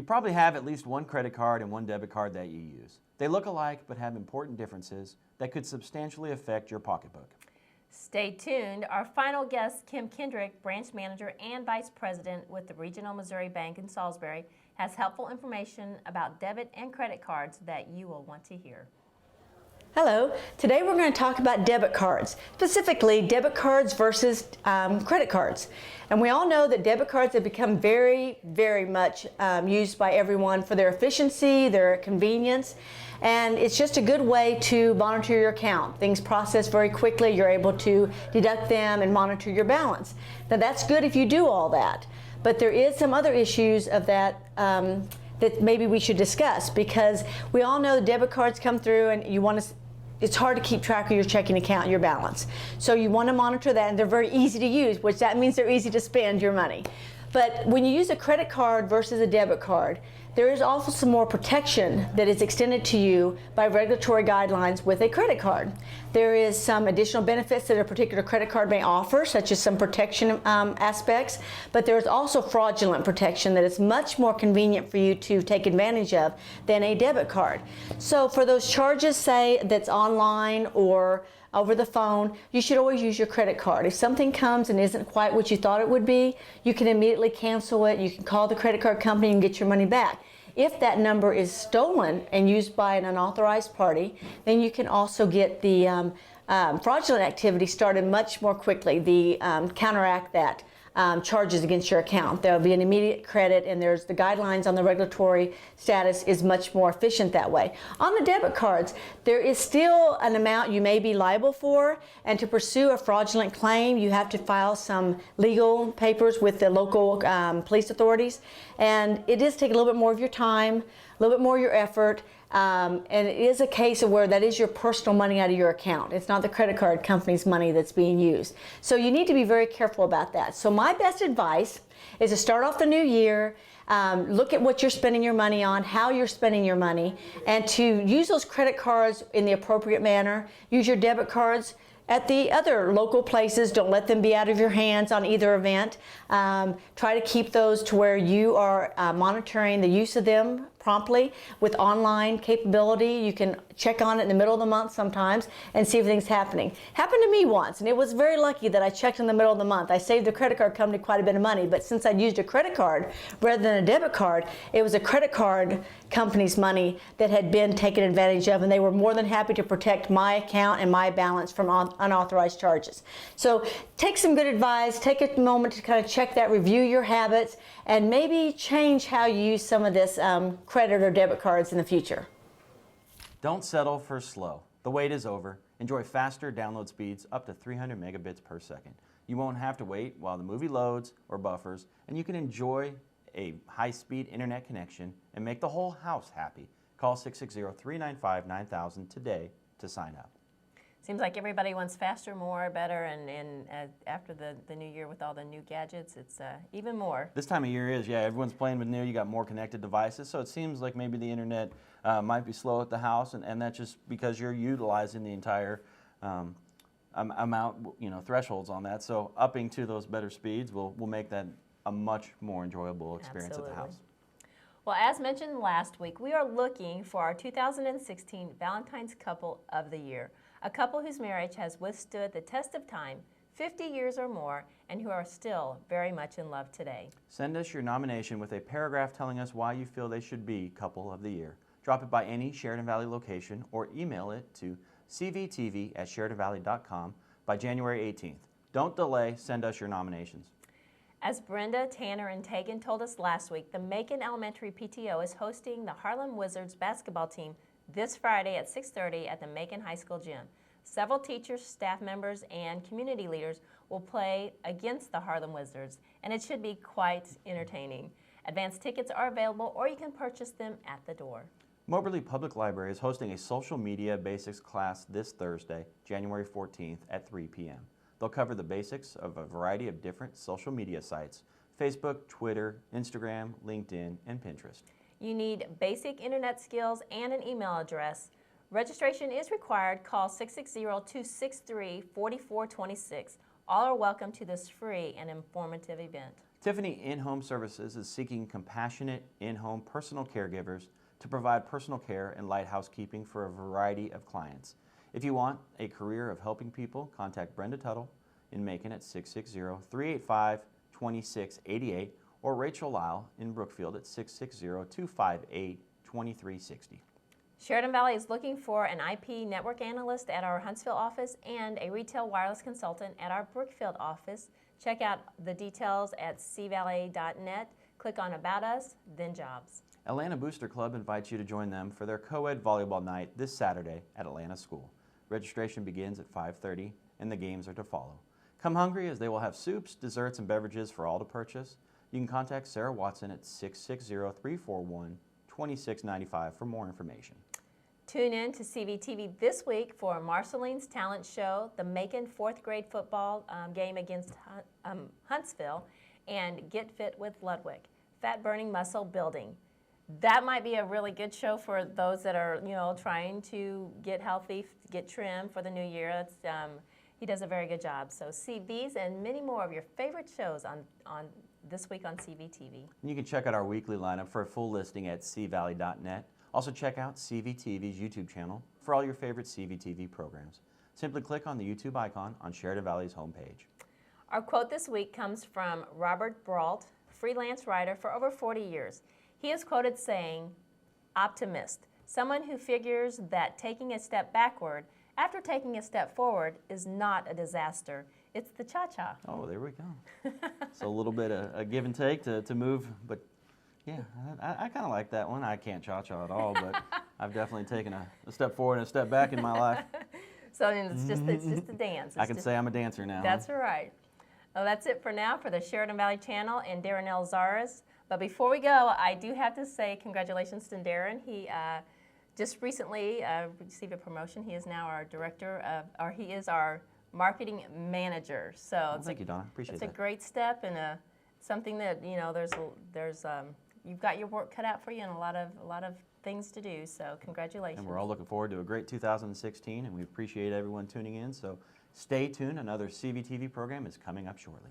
probably have at least one credit card and one debit card that you use. They look alike but have important differences that could substantially affect your pocketbook. Stay tuned. Our final guest, Kim Kendrick, branch manager and vice president with the Regional Missouri Bank in Salisbury, has helpful information about debit and credit cards that you will want to hear. Hello. Today we're going to talk about debit cards, specifically debit cards versus credit cards. And we all know that debit cards have become very, very much used by everyone for their efficiency, their convenience, and it's just a good way to monitor your account. Things process very quickly. You're able to deduct them and monitor your balance. Now that's good if you do all that, but there is some other issues of that that maybe we should discuss, because we all know the debit cards come through and you want to. It's hard to keep track of your checking account, your balance. So you want to monitor that, and they're very easy to use, which that means they're easy to spend your money. But when you use a credit card versus a debit card, there is also some more protection that is extended to you by regulatory guidelines with a credit card. There is some additional benefits that a particular credit card may offer, such as some protection aspects, but there is also fraudulent protection that is much more convenient for you to take advantage of than a debit card. So for those charges, say, that's online or over the phone, you should always use your credit card. If something comes and isn't quite what you thought it would be, you can immediately cancel it. You can call the credit card company and get your money back. If that number is stolen and used by an unauthorized party, then you can also get the fraudulent activity started much more quickly. The counteract that charges against your account. There will be an immediate credit, and there's the guidelines on the regulatory status is much more efficient that way. On the debit cards, there is still an amount you may be liable for, and to pursue a fraudulent claim, you have to file some legal papers with the local police authorities, and it does take a little bit more of your time, a little bit more of your effort. And it is a case of where that is your personal money out of your account. It's not the credit card company's money that's being used. So you need to be very careful about that. So my best advice is to start off the new year, look at what you're spending your money on, how you're spending your money, and to use those credit cards in the appropriate manner. Use your debit cards at the other local places. Don't let them be out of your hands on either event. Try to keep those to where you are monitoring the use of them promptly with online capability. You can check on it in the middle of the month sometimes and see if things happening. Happened to me once, and it was very lucky that I checked in the middle of the month. I saved the credit card company quite a bit of money, but since I'd used a credit card rather than a debit card, it was a credit card company's money that had been taken advantage of, and they were more than happy to protect my account and my balance from unauthorized charges. So take some good advice, take a moment to kind of check that, review your habits, and maybe change how you use some of this credit or debit cards in the future. Don't settle for slow. The wait is over. Enjoy faster download speeds up to 300 megabits per second. You won't have to wait while the movie loads or buffers, and you can enjoy a high-speed internet connection and make the whole house happy. Call 660-395-9000 today to sign up. Seems like everybody wants faster, more, better, and after the new year with all the new gadgets, it's even more. This time of year is, yeah, everyone's playing with new, you got more connected devices, so it seems like maybe the internet might be slow at the house, and that's just because you're utilizing the entire amount, thresholds on that. So upping to those better speeds will make that a much more enjoyable experience at the house. Well, as mentioned last week, we are looking for our 2016 Valentine's Couple of the Year. A couple whose marriage has withstood the test of time, 50 years or more, and who are still very much in love today. Send us your nomination with a paragraph telling us why you feel they should be Couple of the Year. Drop it by any Sheridan Valley location or email it to cvtv@sheridanvalley.com by January 18th. Don't delay, send us your nominations. As Brenda, Tanner, and Tegan told us last week, the Macon Elementary PTO is hosting the Harlem Wizards basketball team this Friday at 6:30 at the Macon High School gym. Several teachers, staff members, and community leaders will play against the Harlem Wizards, and it should be quite entertaining. Advance tickets are available, or you can purchase them at the door. Moberly Public Library is hosting a social media basics class this Thursday, January 14th at 3 p.m. They'll cover the basics of a variety of different social media sites: Facebook, Twitter, Instagram, LinkedIn, and Pinterest. You need basic internet skills and an email address. Registration is required. Call 660-263-4426. All are welcome to this free and informative event. Tiffany In-Home Services is seeking compassionate in-home personal caregivers to provide personal care and light housekeeping for a variety of clients. If you want a career of helping people, contact Brenda Tuttle in Macon at 660-385-2688 or Rachel Lyle in Brookfield at 660-258-2360. Sheridan Valley is looking for an IP network analyst at our Huntsville office and a retail wireless consultant at our Brookfield office. Check out the details at cvalley.net. Click on About Us, then Jobs. Atlanta Booster Club invites you to join them for their co-ed volleyball night this Saturday at Atlanta School. Registration begins at 5:30 and the games are to follow. Come hungry as they will have soups, desserts, and beverages for all to purchase. You can contact Sarah Watson at 660-341-2695 for more information. Tune in to CVTV this week for Marceline's Talent Show, the Macon 4th grade football game against Huntsville, and Get Fit with Ludwig, Fat Burning Muscle Building. That might be a really good show for those that are, trying to get healthy, get trim for the new year. He does a very good job. So see these and many more of your favorite shows on this week on CVTV. And you can check out our weekly lineup for a full listing at cvalley.net. Also check out CVTV's YouTube channel for all your favorite CVTV programs. Simply click on the YouTube icon on Sheridan Valley's homepage. Our quote this week comes from Robert Brault, freelance writer for over 40 years. He is quoted saying, "Optimist, someone who figures that taking a step backward after taking a step forward is not a disaster. It's the cha-cha." Oh, there we go. So a little bit of a give and take to move, but yeah, I kind of like that one. I can't cha-cha at all, but I've definitely taken a step forward and a step back in my life. So it's just a dance. I can say I'm a dancer now. That's right. Well, that's it for now for the Sheridan Valley Channel and Darren L. Zaras. But before we go, I do have to say congratulations to Darren. He just recently received a promotion. He is now our he is our marketing manager. So Well, thank you, Donna. Appreciate that. It's a great step and something that there's you've got your work cut out for you and a lot of things to do. So congratulations. And we're all looking forward to a great 2016, and we appreciate everyone tuning in. So stay tuned. Another CVTV program is coming up shortly.